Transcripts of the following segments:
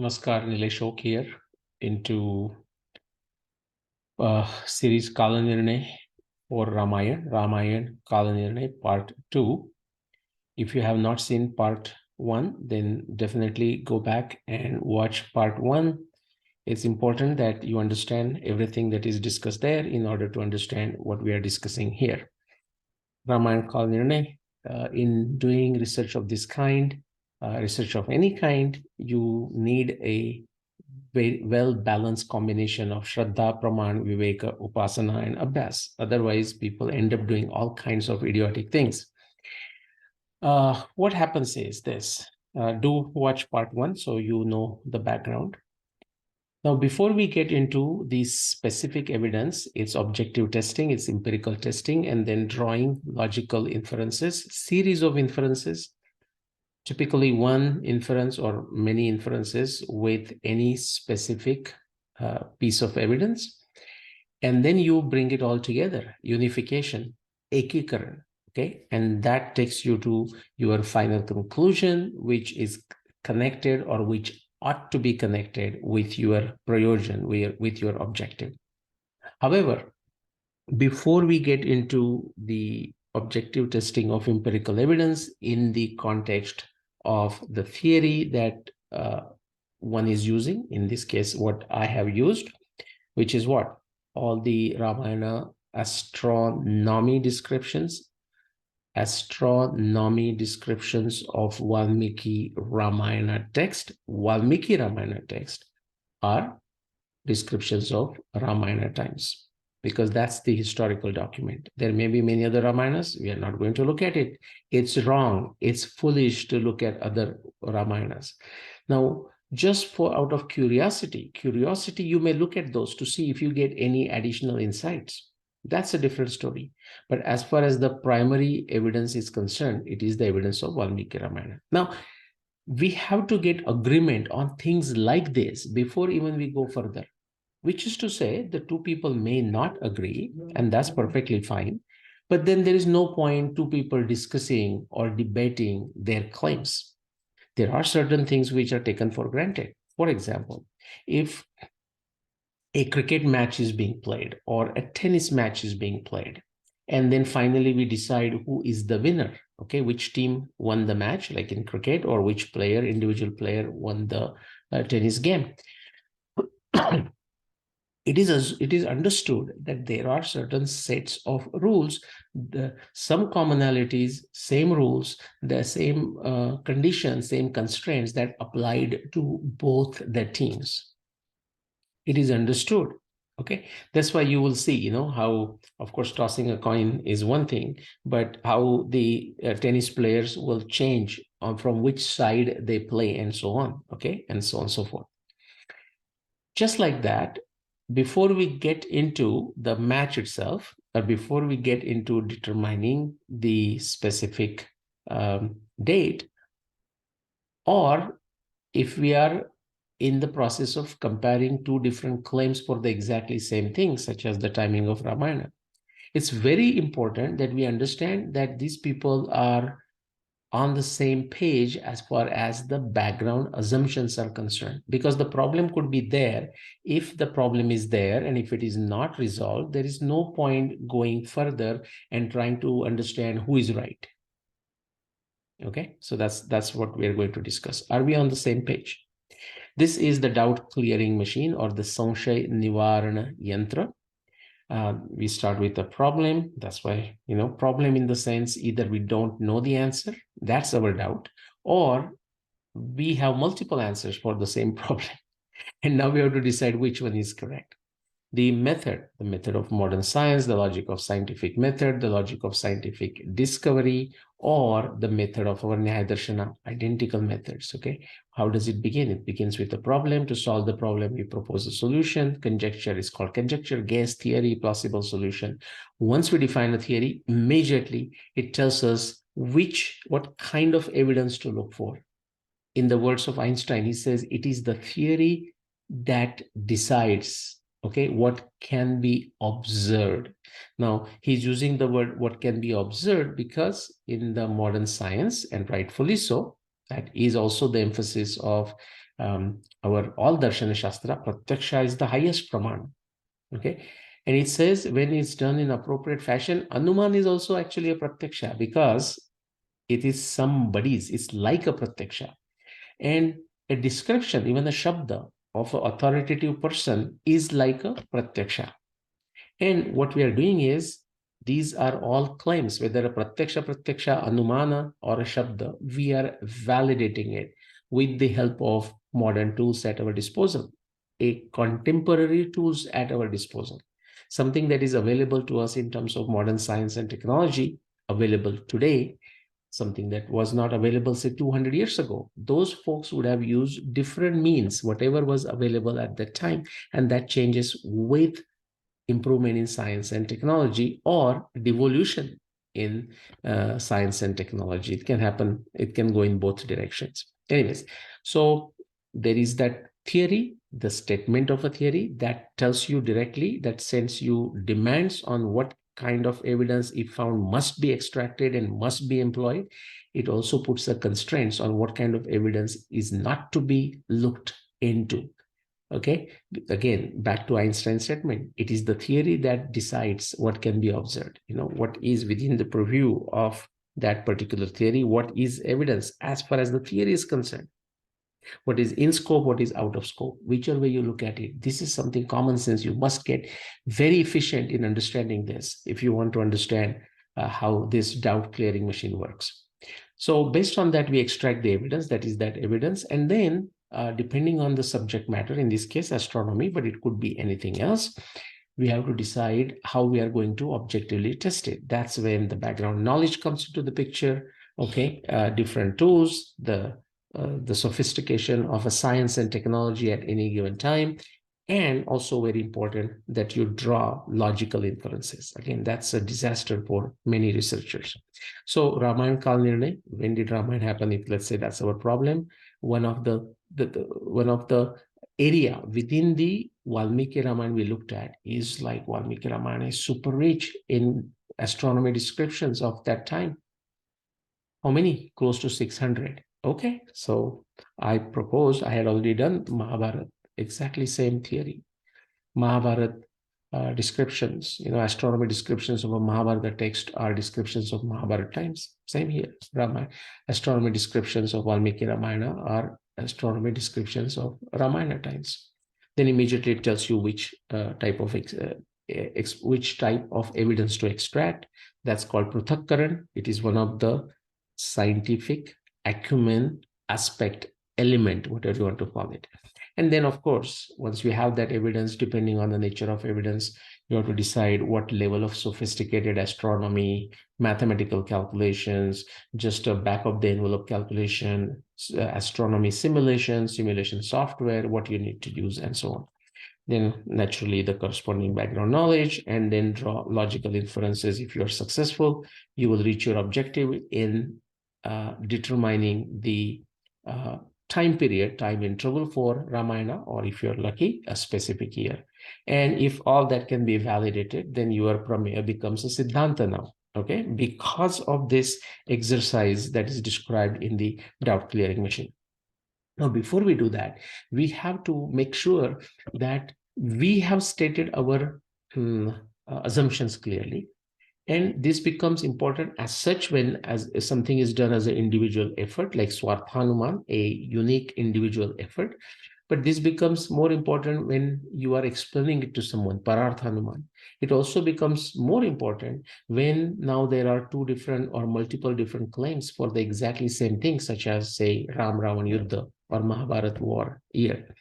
Namaskar, Nileshok here into series KalNirnaya for Ramayana KalNirnaya Part 2. If you have not seen Part 1, then definitely go back and watch Part 1. It's important that you understand everything that is discussed there in order to understand what we are discussing here. Ramayana KalNirnaya, in doing research of this kind, research of any kind, you need a very well-balanced combination of Shraddha, Praman, Viveka, Upasana, and Abhyas. Otherwise, people end up doing all kinds of idiotic things. What happens is this. Do watch part 1 so you know the background. Now, before we get into the specific evidence, it's objective testing, it's empirical testing, and then drawing logical inferences, series of inferences, typically one inference or many inferences with any specific piece of evidence. And then you bring it all together, unification, ekikaran, okay? And that takes you to your final conclusion, which is connected or which ought to be connected with your prayojan, with your objective. However, before we get into the objective testing of empirical evidence in the context of the theory that one is using, in this case, what I have used, which is what? All the Ramayana astronomy descriptions of Valmiki Ramayana text. Valmiki Ramayana text are descriptions of Ramayana times, because that's the historical document. There may be many other Ramayanas. We are not going to look at it. It's wrong. It's foolish to look at other Ramayanas. Now, just for out of curiosity, you may look at those to see if you get any additional insights. That's a different story. But as far as the primary evidence is concerned, it is the evidence of Valmiki Ramayana. Now, we have to get agreement on things like this before even we go further, which is to say the two people may not agree, and that's perfectly fine. But then there is no point two people discussing or debating their claims. There are certain things which are taken for granted. For example, if a cricket match is being played or a tennis match is being played, and then finally we decide who is the winner, okay, which team won the match, like in cricket, or which individual player won the tennis game. It is understood that there are certain sets of rules, some commonalities, same rules, the same conditions, same constraints that applied to both the teams. It is understood. Okay, that's why you will see, how, of course, tossing a coin is one thing, but how the tennis players will change from which side they play and so on. Okay, and so on and so forth. Just like that, before we get into the match itself, or before we get into determining the specific date, or if we are in the process of comparing two different claims for the exactly same thing, such as the timing of Ramayana, it's very important that we understand that these people are on the same page as far as the background assumptions are concerned, because the problem could be there. If the problem is there and if it is not resolved, there is no point going further and trying to understand who is right. Okay, so that's what we're going to discuss. Are we on the same page? This is the doubt clearing machine, or the Sanshay Nivarana Yantra. We start with a problem. That's why, problem in the sense either we don't know the answer, that's our doubt, or we have multiple answers for the same problem. And now we have to decide which one is correct. The method of modern science, the logic of scientific method, the logic of scientific discovery, or the method of our Nyaya Darshana, identical methods, okay? How does it begin? It begins with a problem. To solve the problem, we propose a solution. Conjecture is called conjecture, guess, theory, plausible solution. Once we define a theory, immediately it tells us what kind of evidence to look for. In the words of Einstein, he says it is the theory that decides, okay, what can be observed. Now, he's using the word what can be observed because in the modern science, and rightfully so, that is also the emphasis of our all Darshana Shastra, Pratyaksha is the highest Praman. Okay. And it says when it's done in appropriate fashion, Anuman is also actually a Pratyaksha because it is somebody's, it's like a Pratyaksha. And a description, even a Shabda of an authoritative person is like a Pratyaksha. And what we are doing is, these are all claims, whether a Pratyaksha, Anumana, or a Shabda, we are validating it with the help of modern tools at our disposal, a contemporary tools at our disposal, something that is available to us in terms of modern science and technology, available today, something that was not available, say, 200 years ago. Those folks would have used different means, whatever was available at that time, and that changes with improvement in science and technology or devolution in science and technology. It can happen, it can go in both directions. Anyways, so there is that theory, the statement of a theory that tells you directly, that sends you demands on what kind of evidence, if found, must be extracted and must be employed. It also puts the constraints on what kind of evidence is not to be looked into. Okay, again, back to Einstein's statement, it is the theory that decides what can be observed, what is within the purview of that particular theory, what is evidence as far as the theory is concerned, what is in scope, what is out of scope, whichever way you look at it. This is something common sense. You must get very efficient in understanding this if you want to understand how this doubt clearing machine works. So based on that, we extract the evidence, that is that evidence, and then depending on the subject matter, in this case astronomy, but it could be anything else, we have to decide how we are going to objectively test it. That's when the background knowledge comes into the picture. Okay, different tools, the sophistication of a science and technology at any given time, and also very important that you draw logical inferences. Again, that's a disaster for many researchers. So Ramayana KalNirnaya, when did Ramayana happen? If let's say that's our problem, one of the area within the Valmiki Ramayana we looked at is like Valmiki Ramayana is super rich in astronomy descriptions of that time. How many? Close to 600. Okay, so I proposed, I had already done Mahabharata, exactly same theory. Mahabharata descriptions, astronomy descriptions of a Mahabharata text are descriptions of Mahabharata times. Same here. Astronomy descriptions of Valmiki Ramayana are astronomy descriptions of Ramayana times. Then immediately it tells you which type of evidence to extract. That's called Pruthakkaran. It is one of the scientific acumen aspect element, whatever you want to call it. And then, of course, once you have that evidence, depending on the nature of evidence, you have to decide what level of sophisticated astronomy, mathematical calculations, just a back of the envelope calculation, astronomy simulation software, what you need to use, and so on. Then naturally the corresponding background knowledge, and then draw logical inferences. If you're successful, you will reach your objective in determining the time period, time interval for Ramayana, or if you're lucky, a specific year. And if all that can be validated, then your Prameya becomes a Siddhanta now. Okay, because of this exercise that is described in the doubt clearing machine. Now, before we do that, we have to make sure that we have stated our assumptions clearly. And this becomes important as such when as something is done as an individual effort, like Swarthanuman, a unique individual effort. But this becomes more important when you are explaining it to someone, Pararthanuman. It also becomes more important when now there are two different or multiple different claims for the exactly same thing, such as, say, Ram Ravan Yuddha or Mahabharat war year.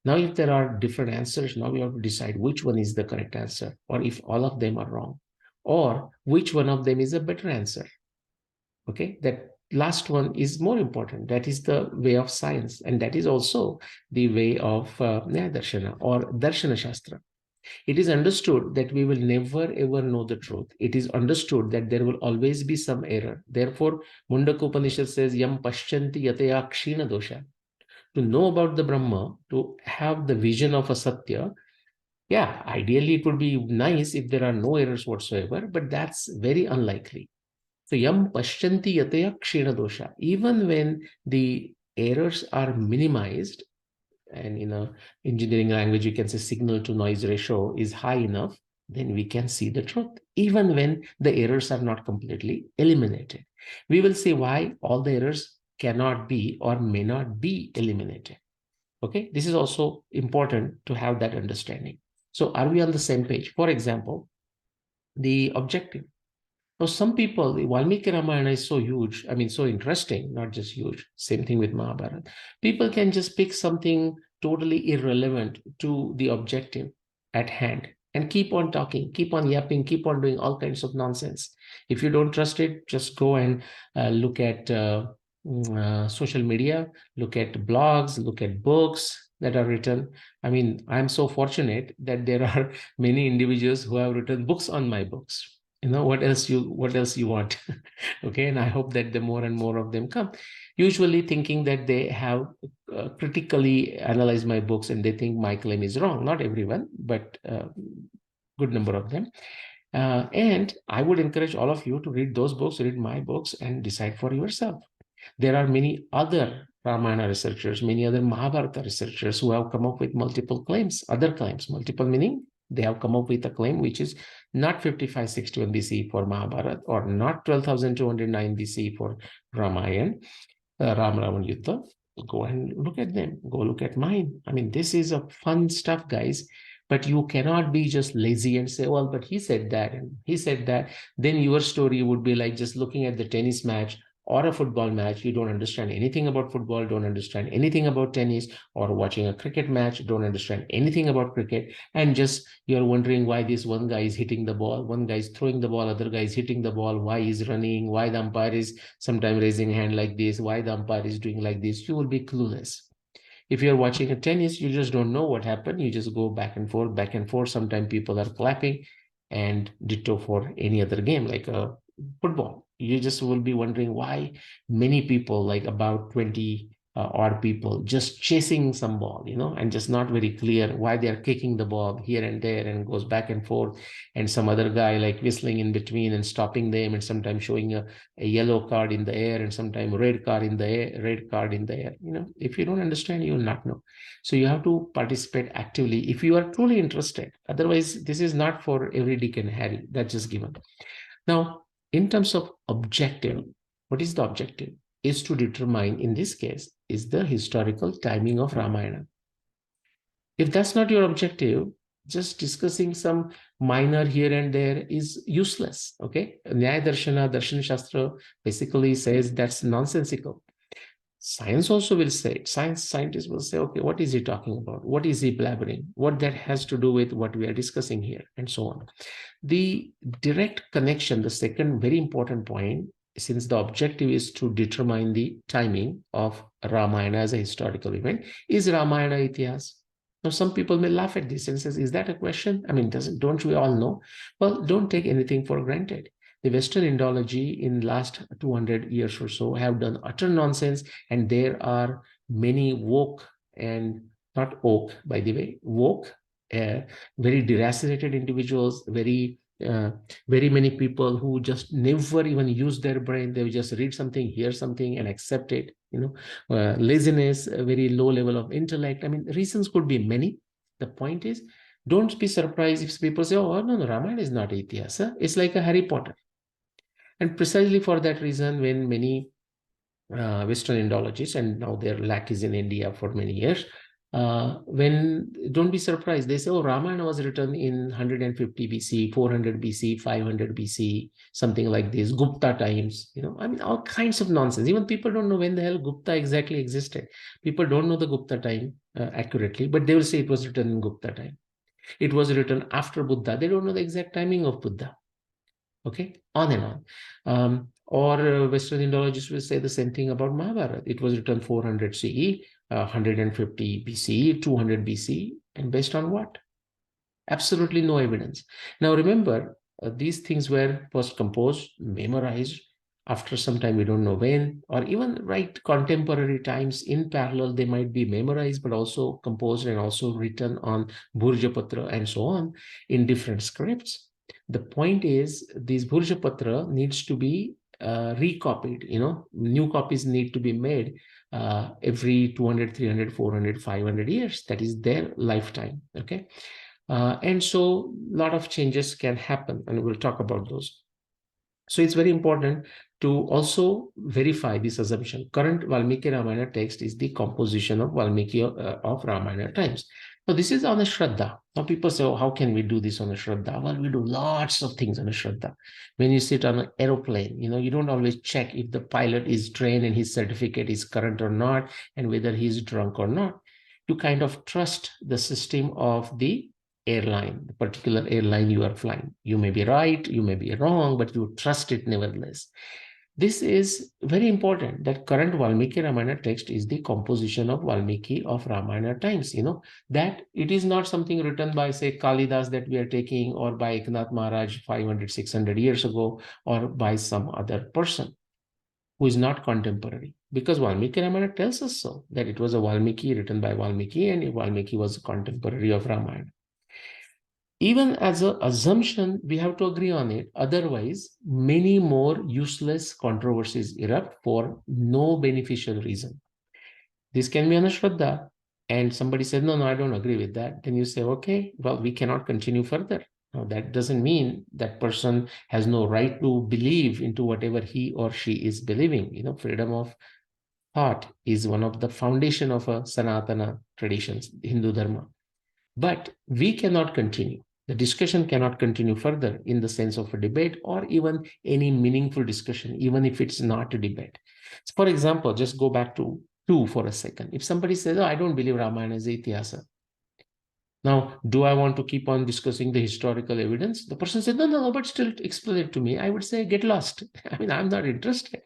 Now, if there are different answers, now we have to decide which one is the correct answer, or if all of them are wrong, or which one of them is a better answer. Okay, that last one is more important. That is the way of science, and that is also the way of Nyaya Darshana or Darshana Shastra. It is understood that we will never ever know the truth. It is understood that there will always be some error. Therefore, Mundaka Upanishad says, Yam Pashyanti Yataya Kshina Dosha. To know about the Brahma, to have the vision of a Satya, yeah, ideally it would be nice if there are no errors whatsoever, but that's very unlikely. So yam pashyanti yataya kshena dosha. Even when the errors are minimized, and in a engineering language, you can say signal to noise ratio is high enough, then we can see the truth, even when the errors are not completely eliminated. We will see why all the errors cannot be or may not be eliminated. Okay, this is also important to have that understanding. So are we on the same page? For example, the objective. Now, some people, the Valmiki Ramayana is so huge, I mean, so interesting, not just huge. Same thing with Mahabharata. People can just pick something totally irrelevant to the objective at hand and keep on talking, keep on yapping, keep on doing all kinds of nonsense. If you don't trust it, just go and look at social media, look at blogs, look at books that are written. I mean, I'm so fortunate that there are many individuals who have written books on my books. What else you want? Okay, and I hope that the more and more of them come, usually thinking that they have critically analyzed my books and they think my claim is wrong. Not everyone, but good number of them. And I would encourage all of you to read those books, read my books, and decide for yourself. There are many other Ramayana researchers, many other Mahabharata researchers who have come up with multiple claims, other claims. Multiple meaning they have come up with a claim which is not 5561 BC for Mahabharata, or not 12,209 BC for Ramayana, Ram Ravan Yuddha. Go and look at them. Go look at mine. I mean, this is a fun stuff, guys. But you cannot be just lazy and say, well, but he said that and he said that. Then your story would be like just looking at the tennis match or a football match. You don't understand anything about football, don't understand anything about tennis, or watching a cricket match, don't understand anything about cricket. And just you're wondering why this one guy is hitting the ball, one guy is throwing the ball, other guy is hitting the ball, why he's running, why the umpire is sometimes raising a hand like this, why the umpire is doing like this. You will be clueless. If you're watching a tennis, you just don't know what happened. You just go back and forth, back and forth. Sometimes people are clapping, and ditto for any other game like a football. You just will be wondering why many people, like about 20 odd people, just chasing some ball, and just not very clear why they are kicking the ball here and there and goes back and forth. And some other guy like whistling in between and stopping them, and sometimes showing a yellow card in the air and sometimes red card in the air. If you don't understand, you will not know. So you have to participate actively if you are truly interested. Otherwise, this is not for every Dick and Harry. That's just given. Now, in terms of objective, what is the objective? Is to determine, in this case, is the historical timing of Ramayana. If that's not your objective, just discussing some minor here and there is useless. Okay, Nyaya Darshana, Darshan Shastra basically says that's nonsensical. Science also will say it. Scientists will say, okay, what is he talking about? What is he blabbering? What that has to do with what we are discussing here, and so on. The direct connection, the second very important point, since the objective is to determine the timing of Ramayana as a historical event, is Ramayana Itihas. Now, some people may laugh at this and says, is that a question? I mean, don't we all know? Well, don't take anything for granted. The Western Indology in last 200 years or so have done utter nonsense, and there are many woke and not oak, by the way, woke, very deracinated individuals, very many people who just never even use their brain. They just read something, hear something, and accept it. Laziness, a very low level of intellect. I mean, reasons could be many. The point is, don't be surprised if people say, oh, no, Ramayana is not Itihasa. It's like a Harry Potter. And precisely for that reason, when many Western Indologists, and now their lack is in India for many years, when don't be surprised, they say, oh, Ramayana was written in 150 BC, 400 BC, 500 BC, something like this, Gupta times, I mean, all kinds of nonsense. Even people don't know when the hell Gupta exactly existed. People don't know the Gupta time accurately, but they will say it was written in Gupta time. It was written after Buddha. They don't know the exact timing of Buddha. Okay, on and on. Or Western Indologists will say the same thing about Mahabharata. It was written 400 CE, 150 BCE, 200 BCE, and based on what? Absolutely no evidence. Now remember, these things were first composed, memorized, after some time, we don't know when, or even right contemporary times in parallel, they might be memorized, but also composed and also written on Bhurjapatra and so on in different scripts. The point is, these Bhurjapatra needs to be recopied, new copies need to be made every 200, 300, 400, 500 years. That is their lifetime. Okay. And so a lot of changes can happen, and we'll talk about those. So it's very important to also verify this assumption. Current Valmiki Ramayana text is the composition of Valmiki of Ramayana times. So this is on a Shraddha. Now people say, oh, how can we do this on a Shraddha? Well, we do lots of things on a Shraddha. When you sit on an aeroplane, you don't always check if the pilot is trained and his certificate is current or not, and whether he's drunk or not. You kind of trust the system of the airline, the particular airline you are flying. You may be right, you may be wrong, but you trust it nevertheless. This is very important, that current Valmiki Ramayana text is the composition of Valmiki of Ramayana times, that it is not something written by, say, Kalidas that we are taking, or by Eknath Maharaj 500, 600 years ago, or by some other person who is not contemporary. Because Valmiki Ramayana tells us so, that it was a Valmiki written by Valmiki, and Valmiki was a contemporary of Ramayana. Even as an assumption, we have to agree on it. Otherwise, many more useless controversies erupt for no beneficial reason. This can be Anashraddha. And somebody said, no, I don't agree with that. Then you say, okay, well, we cannot continue further. Now, that doesn't mean that person has no right to believe into whatever he or she is believing. Freedom of thought is one of the foundation of a Sanatana traditions, Hindu Dharma. But we cannot continue. The discussion cannot continue further in the sense of a debate or even any meaningful discussion, even if it's not a debate. So for example, just go back to 2 for a second. If somebody says, oh, I don't believe Ramayana is Ityasa. Now, do I want to keep on discussing the historical evidence? The person said, no, but still explain it to me. I would say, get lost. I'm not interested.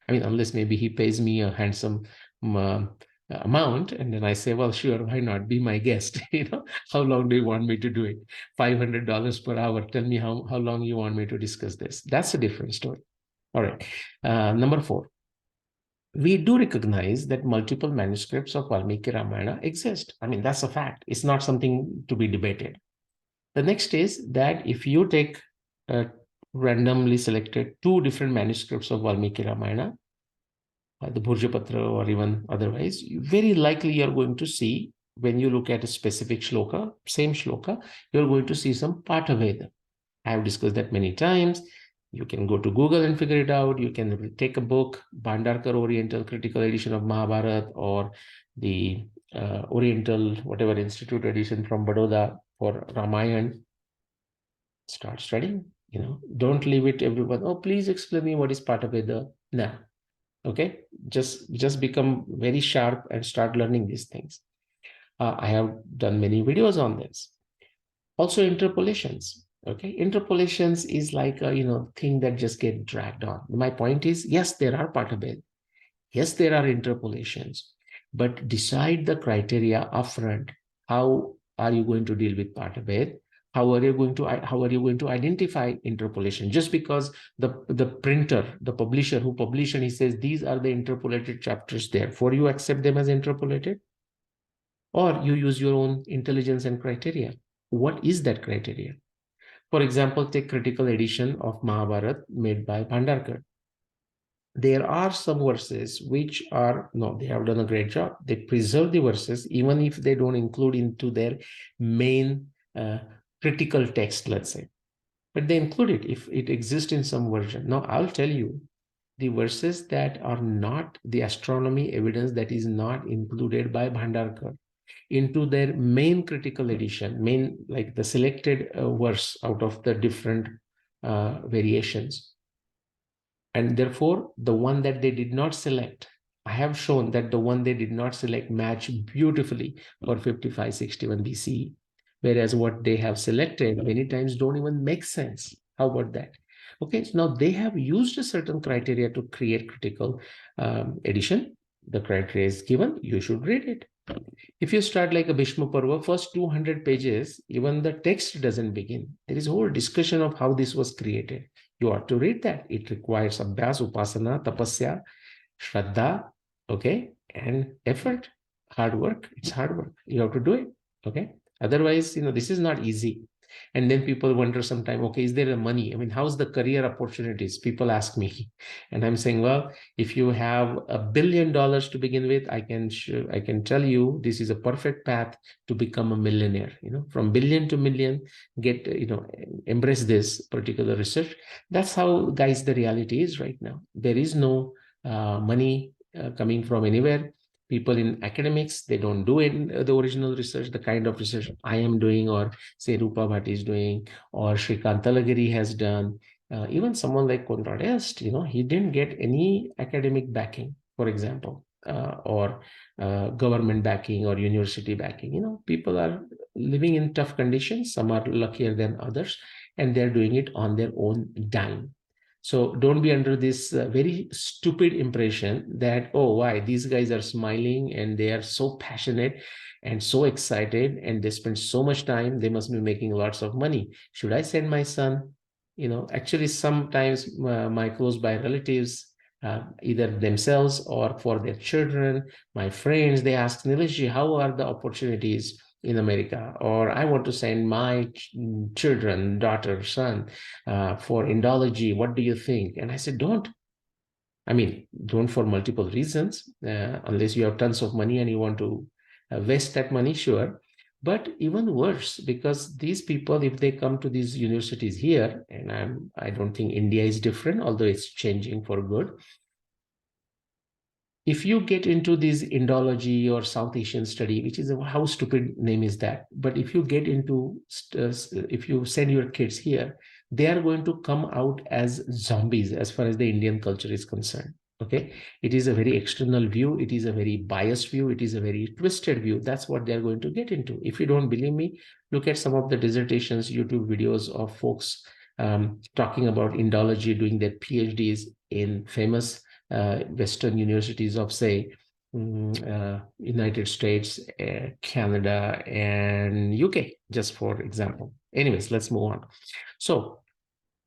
Unless maybe he pays me a handsome amount, and then I say, well, sure, why not? Be my guest. How long do you want me to do it? $500 per hour. Tell me how long you want me to discuss this. That's a different story. All right. Number 4. We do recognize that multiple manuscripts of Valmiki Ramayana exist. That's a fact. It's not something to be debated. The next is that if you take randomly selected 2 different manuscripts of Valmiki Ramayana, the Bhurjapatra or even otherwise, very likely you're going to see, when you look at a specific shloka, same shloka, you're going to see some Pataveda. I have discussed that many times. You can go to Google and figure it out. You can take a book, Bhandarkar Oriental Critical Edition of Mahabharata, or the Oriental, whatever Institute edition from Baroda for Ramayana. Start studying. Don't leave it everyone. Oh, please explain me what is Pataveda. No. Okay, just become very sharp and start learning these things. I have done many videos on this. Also, interpolations. Okay, interpolations is like a thing that just get dragged on. My point is, yes, there are Patabhed. Yes, there are interpolations, but decide the criteria upfront. How are you going to deal with Patabhed? How are you going to identify interpolation? Just because the printer, the publisher who published, and he says these are the interpolated chapters, therefore you accept them as interpolated, or you use your own intelligence and criteria. What is that criteria? For example, take critical edition of Mahabharata made by Bhandarkar. There are some verses which are, no, they have done a great job. They preserve the verses, even if they don't include into their main critical text, let's say. But they include it if it exists in some version. Now, I'll tell you, the verses that are not the astronomy evidence that is not included by Bhandarkar into their main critical edition, like the selected verse out of the different variations. And therefore, the one that they did not select, I have shown that the one they did not select matched beautifully for 5561 BCE. Whereas what they have selected many times don't even make sense. How about that? Okay, so now they have used a certain criteria to create critical edition. The criteria is given, you should read it. If you start like a Bhishma Parva, first 200 pages, even the text doesn't begin. There is a whole discussion of how this was created. You ought to read that. It requires abhyas, upasana, tapasya, shraddha, okay, and effort, hard work. It's hard work. You have to do it, okay? Otherwise, this is not easy. And then people wonder sometimes, okay, is there a money? I mean, how's the career opportunities? People ask me. And I'm saying, well, if you have $1 billion to begin with, I can tell you this is a perfect path to become a millionaire. From billion to million, get, embrace this particular research. That's how, guys, the reality is right now. There is no money coming from anywhere. People in academics, they don't do it, the original research, the kind of research I am doing, or say Rupa Bhatt is doing, or Shrikant Talagiri has done. Even someone like Konrad Est, he didn't get any academic backing, for example, or government backing or university backing. People are living in tough conditions. Some are luckier than others, and they're doing it on their own dime. So don't be under this very stupid impression that, oh, why these guys are smiling and they are so passionate and so excited and they spend so much time, they must be making lots of money. Should I send my son? Actually, sometimes my close by relatives, either themselves or for their children, my friends, they ask, Nileshji, how are the opportunities in America? Or I want to send my children, daughter, son, for Indology. What do you think? And I said, don't. I mean, don't for multiple reasons, unless you have tons of money and you want to waste that money, sure. But even worse, because these people, if they come to these universities here, and I don't think India is different, although it's changing for good. If you get into this Indology or South Asian study, which is how stupid name is that? But if you get into, if you send your kids here, they are going to come out as zombies as far as the Indian culture is concerned. Okay, it is a very external view. It is a very biased view. It is a very twisted view. That's what they're going to get into. If you don't believe me, look at some of the dissertations, YouTube videos of folks talking about Indology, doing their PhDs in famous Western universities of, say, United States, Canada, and UK, just for example. Anyways, let's move on. So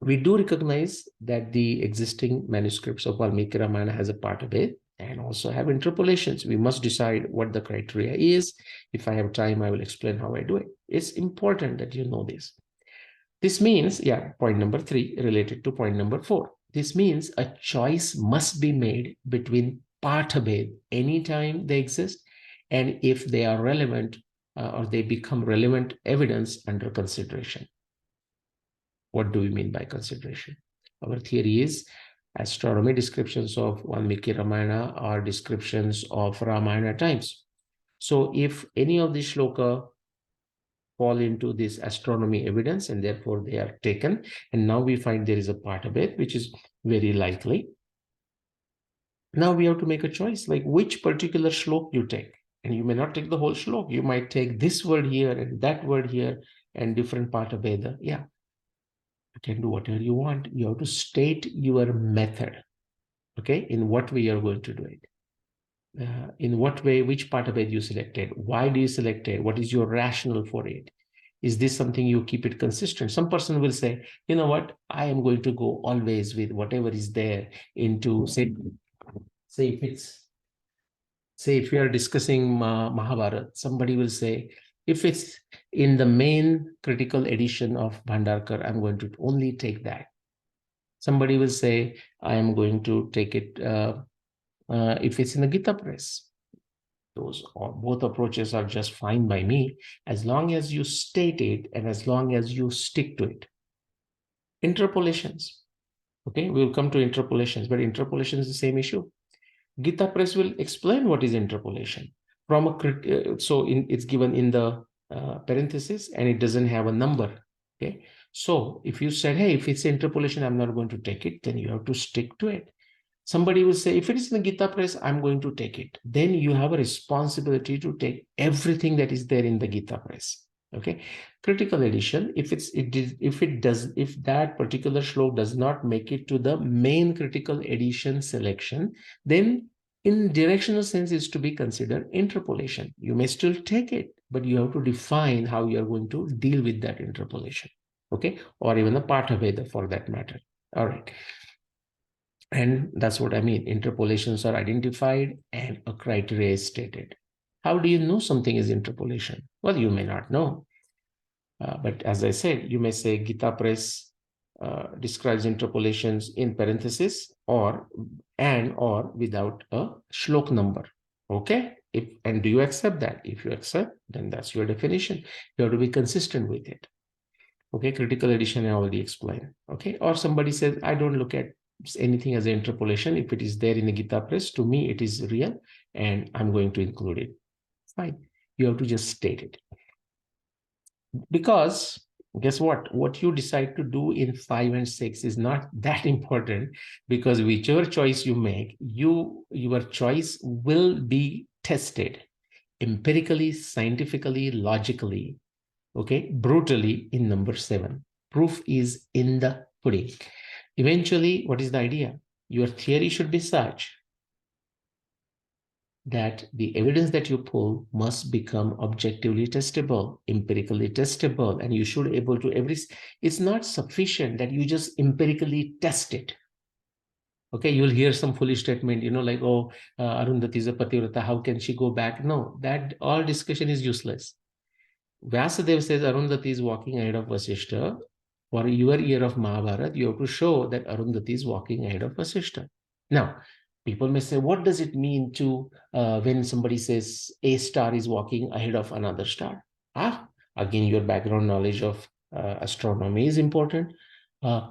we do recognize that the existing manuscripts of Valmiki Ramayana has a part of it and also have interpolations. We must decide what the criteria is. If I have time, I will explain how I do it. It's important that you know this. This means, point number 3 related to point number 4. This means a choice must be made between parthabhed anytime they exist and if they are relevant or they become relevant evidence under consideration. What do we mean by consideration? Our theory is astronomy descriptions of Valmiki Ramayana are descriptions of Ramayana times. So if any of the shloka fall into this astronomy evidence and therefore they are taken, and now we find there is a part of it which is very likely, now we have to make a choice, like which particular shlok you take. And you may not take the whole shlok. You might take this word here and that word here and different part of Veda. You can do whatever you want. You have to state your method, okay, in what way you're going to do it. In what way, which part of it you selected, why do you select it, what is your rationale for it? Is this something you keep it consistent? Some person will say, you know what, I am going to go always with whatever is there into, say if we are discussing Mahabharata, somebody will say, if it's in the main critical edition of Bhandarkar, I'm going to only take that. Somebody will say, I am going to take it if it's in the Gita press. Both approaches are just fine by me, as long as you state it and as long as you stick to it. Interpolations. Okay, we'll come to interpolations, but interpolation is the same issue. Gita Press will explain what is interpolation. It's given in the parenthesis and it doesn't have a number. Okay, so if you said, hey, if it's interpolation, I'm not going to take it, then you have to stick to it. Somebody will say, if it is in the Gita Press, I'm going to take it. Then you have a responsibility to take everything that is there in the Gita Press. Okay, critical edition. If that particular shlok does not make it to the main critical edition selection, then in directional sense is to be considered interpolation. You may still take it, but you have to define how you are going to deal with that interpolation. Okay, or even a part of Veda for that matter. All right. And that's what I mean. Interpolations are identified and a criteria is stated. How do you know something is interpolation? Well, you may not know. But as I said, you may say Gita Press describes interpolations in parentheses or without a shlok number. Okay? And do you accept that? If you accept, then that's your definition. You have to be consistent with it. Okay, critical addition I already explained. Okay, or somebody says, I don't look at anything as an interpolation. If it is there in the Gita Press, to me, it is real and I'm going to include it. Fine. You have to just state it. Because guess what you decide to do in 5 and 6 is not that important, because whichever choice you make, your choice will be tested empirically, scientifically, logically, okay, brutally in number 7. Proof is in the pudding. Eventually, what is the idea? Your theory should be such that the evidence that you pull must become objectively testable, empirically testable, and you should able to it's not sufficient that you just empirically test it. Okay, you'll hear some foolish statement, like, oh, Arundhati is a pativrata, how can she go back? No, that all discussion is useless. Vyasadeva says Arundhati is walking ahead of Vasishta. For your year of Mahabharata, you have to show that Arundhati is walking ahead of Vasishta. Now, people may say, what does it mean to when somebody says a star is walking ahead of another star? Again, your background knowledge of astronomy is important.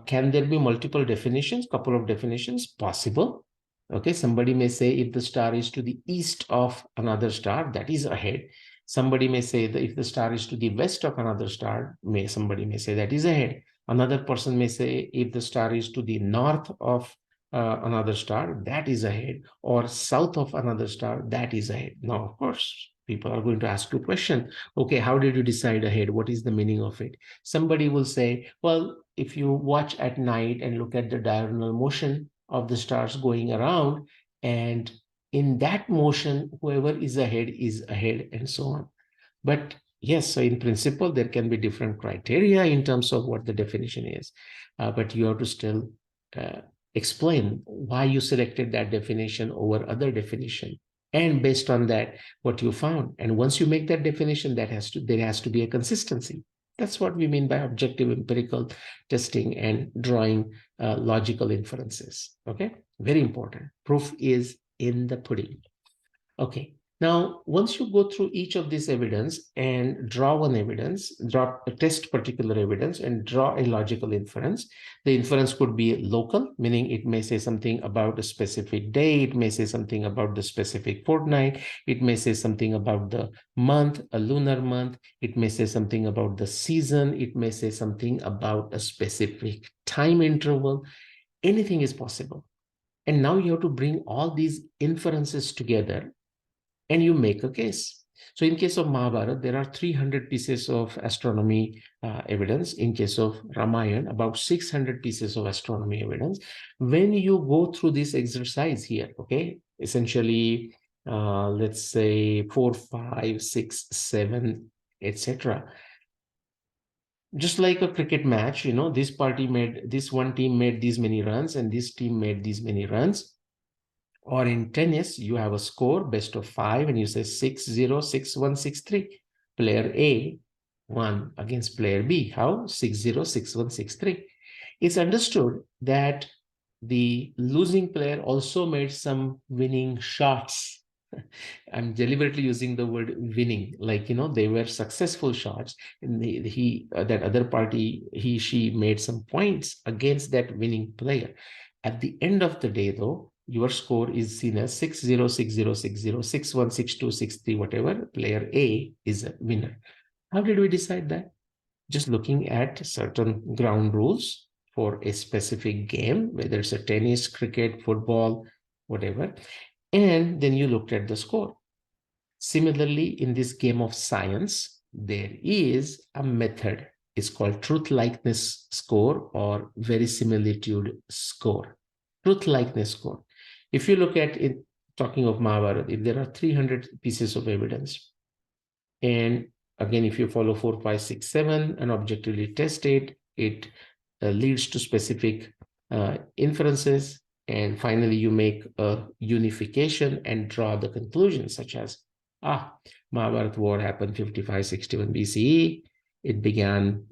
Can there be multiple definitions? Couple of definitions possible. Okay, somebody may say if the star is to the east of another star, that is ahead. Somebody may say that if the star is to the west of another star, somebody may say that is ahead. Another person may say if the star is to the north of another star, that is ahead, or south of another star, that is ahead. Now, of course, people are going to ask you a question. Okay, how did you decide ahead? What is the meaning of it? Somebody will say, well, if you watch at night and look at the diurnal motion of the stars going around, and in that motion, whoever is ahead, and so on. But yes, so in principle, there can be different criteria in terms of what the definition is. But you have to still explain why you selected that definition over other definition. And based on that, what you found. And once you make that definition, there has to be a consistency. That's what we mean by objective empirical testing and drawing logical inferences. Okay, very important. Proof is in the pudding. Okay. Now, once you go through each of these evidence and test particular evidence and draw a logical inference, the inference could be local, meaning it may say something about a specific day, it may say something about the specific fortnight, it may say something about the month, a lunar month, it may say something about the season, it may say something about a specific time interval. Anything is possible. And now you have to bring all these inferences together and you make a case. So in case of Mahabharata, there are 300 pieces of astronomy evidence. In case of Ramayana, about 600 pieces of astronomy evidence. When you go through this exercise here, okay, essentially, let's say 4, 5, 6, 7, etc. Just like a cricket match, this one team made these many runs and this team made these many runs. Or in tennis, you have a score, best of 5, and you say 6-0, 6-1, 6-3. Player A won against player B. How? 6-0, 6-1, 6-3. It's understood that the losing player also made some winning shots. I'm deliberately using the word winning, like, they were successful shots. And that other party, she made some points against that winning player. At the end of the day, though, your score is seen as 6-0, 6-0, 6-0, 6-1, 6-2, 6-3, whatever. Player A is a winner. How did we decide that? Just looking at certain ground rules for a specific game, whether it's a tennis, cricket, football, whatever. And then you looked at the score. Similarly, in this game of science, there is a method. It's called truth likeness score or verisimilitude score. Truth likeness score. If you look at it, talking of Mahabharata, if there are 300 pieces of evidence, and again, if you follow 4, 5, 6, 7 and objectively test it, it leads to specific inferences. And finally, you make a unification and draw the conclusions such as, Mahabharata war happened 55, 61 BCE. It began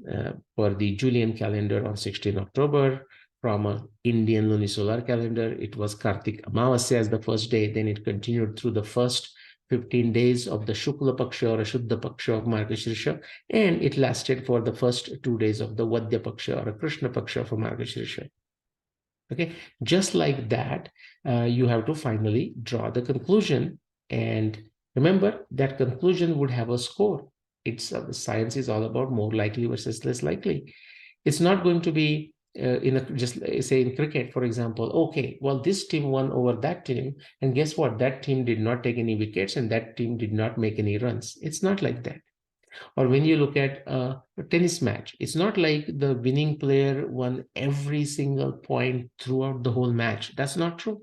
for the Julian calendar on 16 October. From an Indian lunisolar calendar, it was Kartik Amavasya as the first day. Then it continued through the first 15 days of the Shukla Paksha or Ashuddha Paksha of Margashirsha, and it lasted for the first 2 days of the Vadya Paksha or a Krishna Paksha for Margashirsha. Okay, just like that, you have to finally draw the conclusion. And remember, that conclusion would have a score. It's science is all about more likely versus less likely. It's not going to be just say in cricket, for example, okay, well, this team won over that team, and guess what? That team did not take any wickets, and that team did not make any runs. It's not like that. Or when you look at a tennis match, it's not like the winning player won every single point throughout the whole match. That's not true.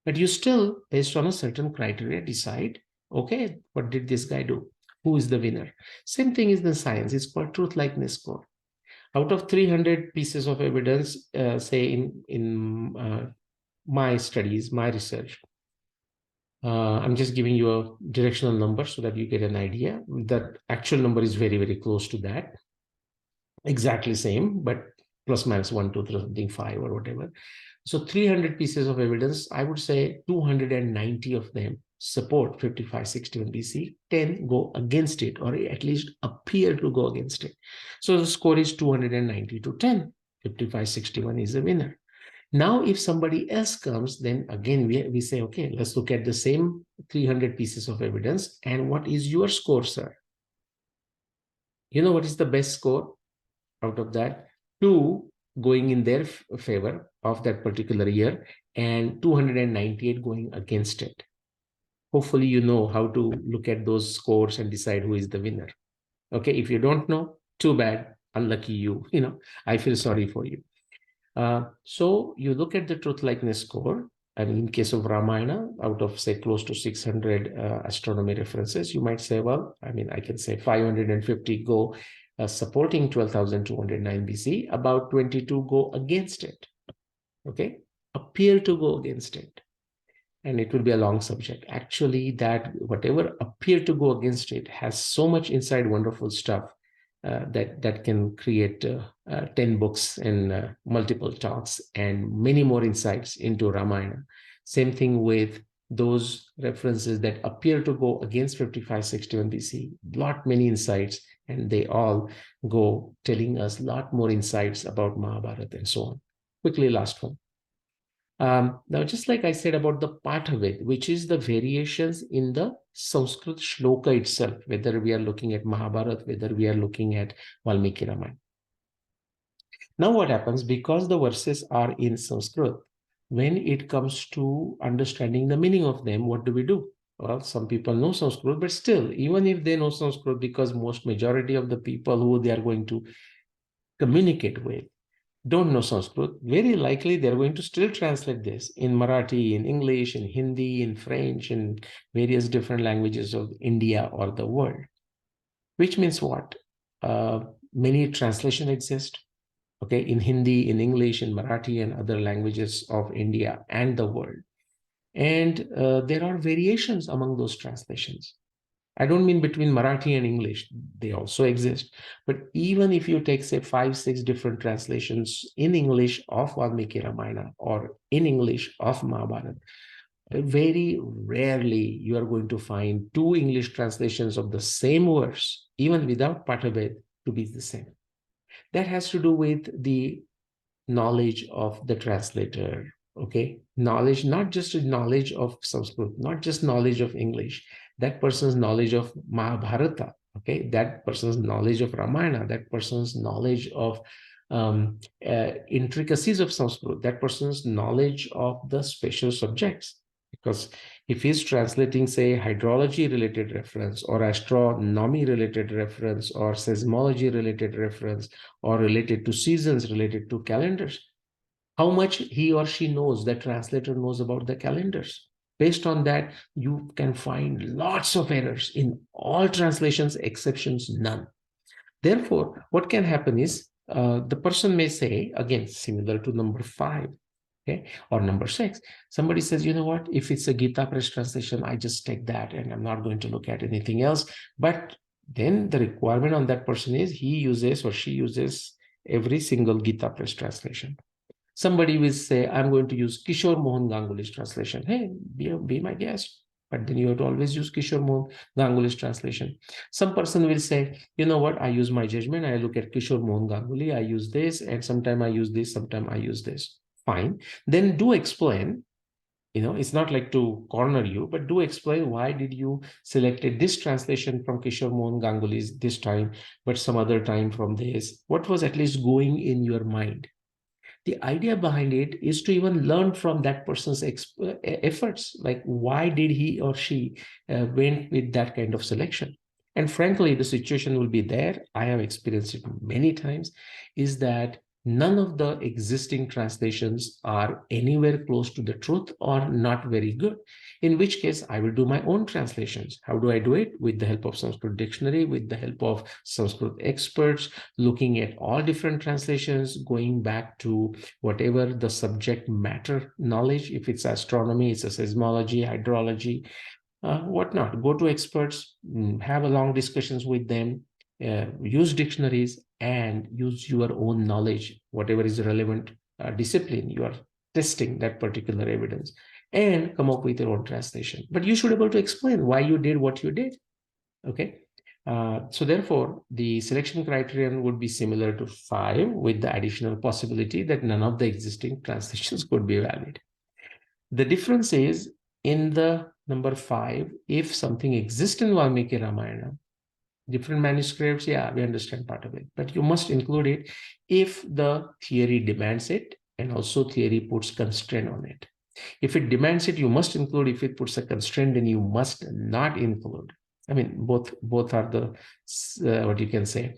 But you still, based on a certain criteria, decide, okay, what did this guy do? Who is the winner? Same thing is the science. It's called truth likeness score. Out of 300 pieces of evidence, say in my studies, my research, I'm just giving you a directional number so that you get an idea. The actual number is very, very close to that. Exactly same, but plus minus 1, 2, 3, something 5 or whatever. So 300 pieces of evidence, I would say 290 of them support 5561 BC, 10 go against it, or at least appear to go against it. So the score is 290 to 10. 5561 is the winner. Now, if somebody else comes, then again, we say, okay, let's look at the same 300 pieces of evidence. And what is your score, sir? You know what is the best score out of that? 2 going in their favor of that particular year and 298 going against it. Hopefully, you know how to look at those scores and decide who is the winner. Okay, if you don't know, too bad, unlucky you. I feel sorry for you. So you look at the truth likeness score, and in case of Ramayana, out of say close to 600 astronomy references, you might say, well, I can say 550 go supporting 12,209 BC, about 22 go against it. Okay, appear to go against it. And it will be a long subject. Actually, that whatever appear to go against it has so much inside wonderful stuff that can create 10 books and multiple talks and many more insights into Ramayana. Same thing with those references that appear to go against 5561 BC. Many insights, and they all go telling us a lot more insights about Mahabharata and so on. Quickly, last one. Now, just like I said about the Pathavid, which is the variations in the Sanskrit shloka itself, whether we are looking at Mahabharata, whether we are looking at Valmiki Ramayana. Now, what happens, because the verses are in Sanskrit, when it comes to understanding the meaning of them, what do? Well, some people know Sanskrit, but still, even if they know Sanskrit, because most majority of the people who they are going to communicate with don't know Sanskrit, very likely they're going to still translate this in Marathi, in English, in Hindi, in French, in various different languages of India or the world. Which means what? Many translations exist, okay, in Hindi, in English, in Marathi, and other languages of India and the world. And there are variations among those translations. I don't mean between Marathi and English, they also exist. But even if you take, say, 5, 6 different translations in English of Valmiki Ramayana or in English of Mahabharata, very rarely you are going to find 2 English translations of the same verse, even without Pathabhed, to be the same. That has to do with the knowledge of the translator. Okay, knowledge, not just knowledge of Sanskrit, not just knowledge of English, that person's knowledge of Mahabharata, okay, that person's knowledge of Ramayana, that person's knowledge of intricacies of Sanskrit, that person's knowledge of the special subjects. Because if he's translating, say, hydrology related reference or astronomy related reference or seismology related reference or related to seasons, related to calendars, how much he or she knows, the translator knows about the calendars. Based on that, you can find lots of errors in all translations, exceptions none. Therefore, what can happen is the person may say, again, similar to number 5, okay, or number 6, somebody says, you know what, if it's a Gita Press translation, I just take that and I'm not going to look at anything else. But then the requirement on that person is he uses or she uses every single Gita Press translation. Somebody will say, I'm going to use Kishore Mohan Ganguly's translation. Hey, be my guest. But then you have to always use Kishore Mohan Ganguly's translation. Some person will say, you know what, I use my judgment. I look at Kishore Mohan Ganguly. I use this, and sometime I use this, sometime I use this. Fine. Then do explain. It's not like to corner you, but do explain why did you selected this translation from Kishore Mohan Ganguly's this time, but some other time from this. What was at least going in your mind? The idea behind it is to even learn from that person's efforts, like why did he or she went with that kind of selection. And frankly, the situation will be there, I have experienced it many times, is that none of the existing translations are anywhere close to the truth or not very good, in which case I will do my own translations. How do I do it? With the help of Sanskrit dictionary, with the help of Sanskrit experts, looking at all different translations, going back to whatever the subject matter knowledge. If it's astronomy, it's a seismology, hydrology, whatnot. Go to experts, have a long discussions with them, use dictionaries, and use your own knowledge, whatever is relevant discipline you are testing that particular evidence, and come up with your own translation. But you should be able to explain why you did what you did. Okay. So therefore, the selection criterion would be similar to 5, with the additional possibility that none of the existing translations could be valid. The difference is in the number 5, if something exists in Valmiki Ramayana, different manuscripts, yeah, we understand part of it, but you must include it if the theory demands it, and also theory puts constraint on it. If it demands it, you must include. If it puts a constraint, then you must not include. I mean, both are the what you can say,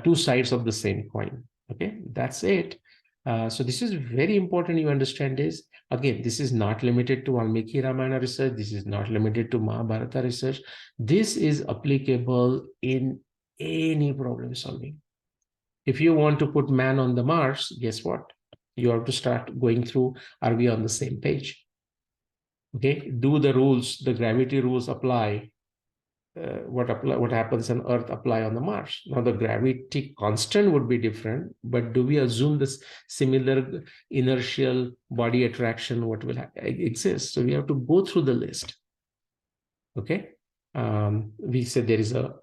two sides of the same coin. Okay, that's it. So this is very important. You understand this. Again, this is not limited to Valmiki Ramayana research. This is not limited to Mahabharata research. This is applicable in any problem solving. If you want to put man on the Mars, guess what? You have to start going through, are we on the same page? Okay, do the rules, the gravity rules apply? What happens on Earth apply on the Mars? Now the gravity constant would be different, but do we assume this similar inertial body attraction what will exist? So we have to go through the list. Okay. We said there is a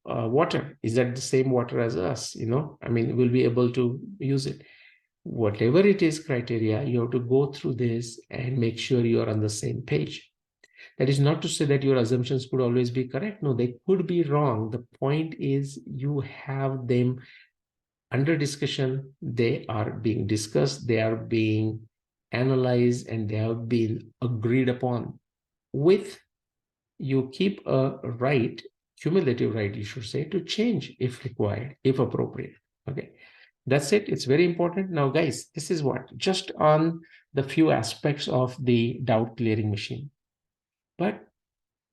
water. Is that the same water as us? I mean, we'll be able to use it. Whatever it is criteria, you have to go through this and make sure you are on the same page. That is not to say that your assumptions could always be correct. No, they could be wrong. The point is you have them under discussion. They are being discussed. They are being analyzed, and they have been agreed upon with. You keep a right, cumulative right, you should say, to change if required, if appropriate. Okay. That's it. It's very important. Now, guys, this is what just on the few aspects of the doubt clearing machine. But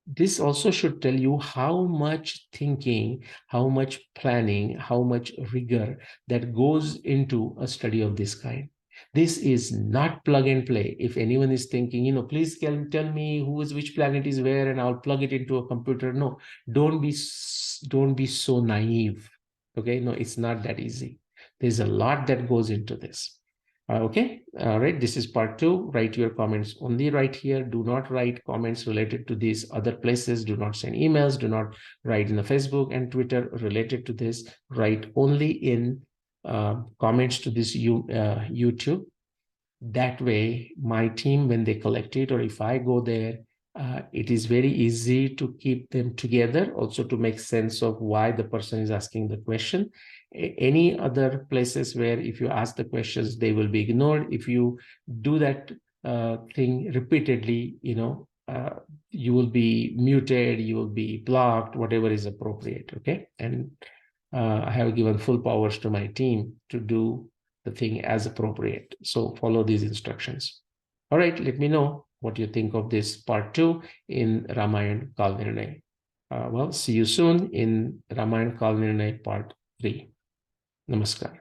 this also should tell you how much thinking, how much planning, how much rigor that goes into a study of this kind. This is not plug and play. If anyone is thinking, please tell me which planet is where, and I'll plug it into a computer. No, don't be so naive. Okay, no, it's not that easy. There's a lot that goes into this. Okay, all right, this is part 2. Write your comments only right here. Do not write comments related to these other places. Do not send emails. Do not write in the Facebook and Twitter related to this. Write only in comments to this YouTube. That way, my team, when they collect it, or if I go there, it is very easy to keep them together, also to make sense of why the person is asking the question. Any other places where if you ask the questions, they will be ignored. If you do that thing repeatedly, you will be muted, you will be blocked, whatever is appropriate. Okay. And I have given full powers to my team to do the thing as appropriate. So follow these instructions. All right, let me know what you think of this part 2 in Ramayana KalNirnaya. Well, see you soon in Ramayana KalNirnaya part 3. Namaskar.